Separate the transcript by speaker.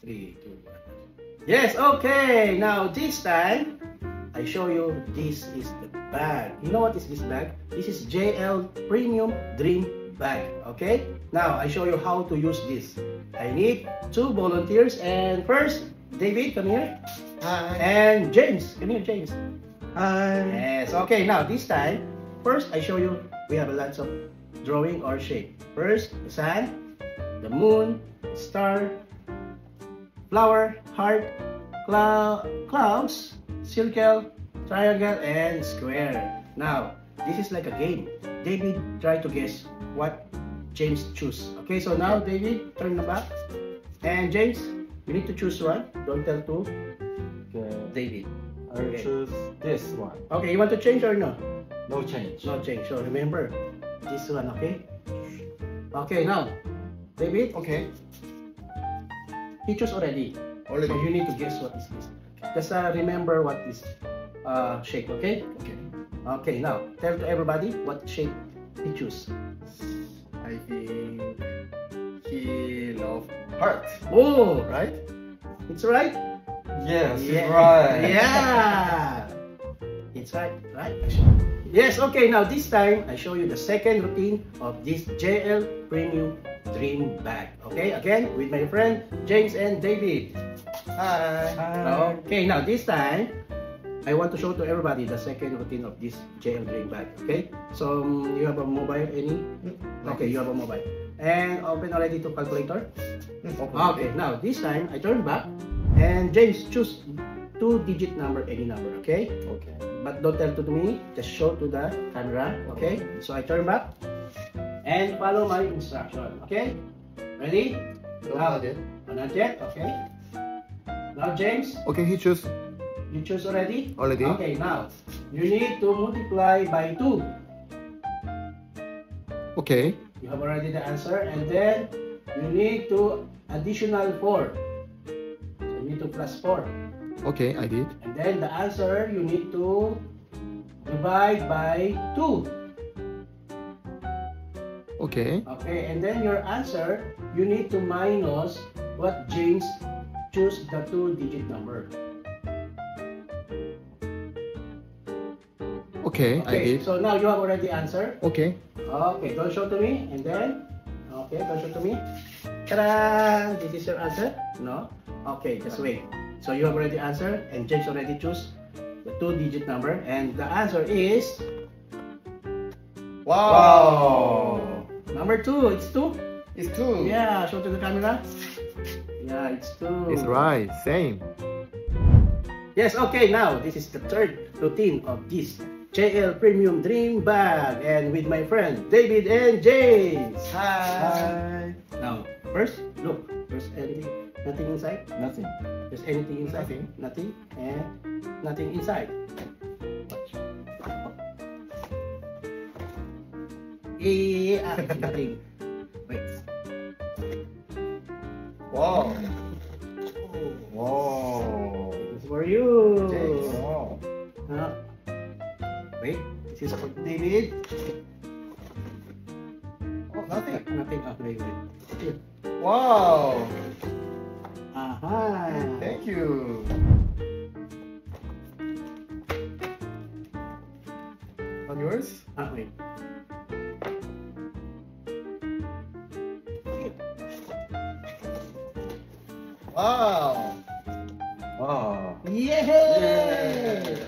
Speaker 1: 3, 2, 1. Yes, okay. Now this time, I show you this is the bag. You know what is this bag? This is JL Premium Dream Bag. Okay? Now I show you how to use this. I need 2 volunteers, and first, David, come here.
Speaker 2: Hi.
Speaker 1: And James, come here, James.
Speaker 2: Hi.
Speaker 1: Yes, okay. Now this time, first I show you we have lots of drawing or shape. First, the sun, the moon, star, flower, heart, clouds, circle, triangle, and square. Now, this is like a game. David, try to guess what James choose. Okay, so now David, turn the back. And James, you need to choose one. Don't tell two.
Speaker 2: Okay.
Speaker 1: David.
Speaker 2: I'll
Speaker 1: Okay.
Speaker 2: choose this one.
Speaker 1: Okay, you want to change or no?
Speaker 2: No change.
Speaker 1: No change. So remember, this one, okay? Okay, now, David,
Speaker 2: Okay.
Speaker 1: he chose already.
Speaker 2: Already.
Speaker 1: So you need to guess what is this. Just remember what is shape, okay?
Speaker 2: Okay.
Speaker 1: Okay, now, tell to everybody what shape he choose.
Speaker 2: I think he love heart.
Speaker 1: Oh,
Speaker 2: Right?
Speaker 1: it's right?
Speaker 2: Yes,
Speaker 1: Yeah.
Speaker 2: right.
Speaker 1: Yeah. It's right, right? Yes, okay, now this time, I show you the second routine of this JL Premium Dream Bag. Okay, again, with my friend, James and David.
Speaker 2: Hi.
Speaker 1: Okay, now this time, I want to show to everybody the second routine of this JL Dream Bag. Okay, so you have a mobile, any? Okay, you have a mobile. And open already to calculator? Okay, now this time, I turn back, and James choose 2-digit number, any number, okay?
Speaker 2: Okay.
Speaker 1: But don't tell to me, just show to the camera, okay? So I turn back and follow my instruction, okay? Ready?
Speaker 2: Not yet.
Speaker 1: Not yet, okay? Now James,
Speaker 2: Okay, he choose.
Speaker 1: you choose already?
Speaker 2: Already.
Speaker 1: Okay, now you need to multiply by 2.
Speaker 2: Okay.
Speaker 1: You have already the answer, and then you need to additional 4. So you need to plus 4.
Speaker 2: Okay, I did.
Speaker 1: And then the answer, you need to divide by 2.
Speaker 2: Okay.
Speaker 1: Okay, and then your answer, you need to minus what James choose the 2-digit number.
Speaker 2: Okay, I did.
Speaker 1: So now you have already answered.
Speaker 2: Okay.
Speaker 1: Okay, don't show to me, and then, okay, don't show to me. Ta-da! This is your answer? No? Okay, just wait. So you have already answered, and James already choose the 2-digit number, and the answer is...
Speaker 2: Wow.
Speaker 1: Number 2, it's 2?
Speaker 2: It's 2.
Speaker 1: Yeah, show to the camera. Yeah, it's 2.
Speaker 2: It's right. Same.
Speaker 1: Yes, okay, now this is the third routine of this JL Premium Dream Bag, and with my friend David and James.
Speaker 2: Hi.
Speaker 1: Now, first, look, there's anything, nothing inside?
Speaker 2: Nothing.
Speaker 1: There's anything inside?
Speaker 2: Nothing.
Speaker 1: Nothing, and nothing inside. Watch. Yeah, nothing. Wait.
Speaker 2: Wow. Wow.
Speaker 1: This is for you.
Speaker 2: James. Wow.
Speaker 1: Wait, this is for David.
Speaker 2: Oh, nothing.
Speaker 1: Nothing. Wait. Here.
Speaker 2: Wow.
Speaker 1: Aha.
Speaker 2: Thank you. On yours?
Speaker 1: Wait.
Speaker 2: Wow. Wow.
Speaker 1: Yay!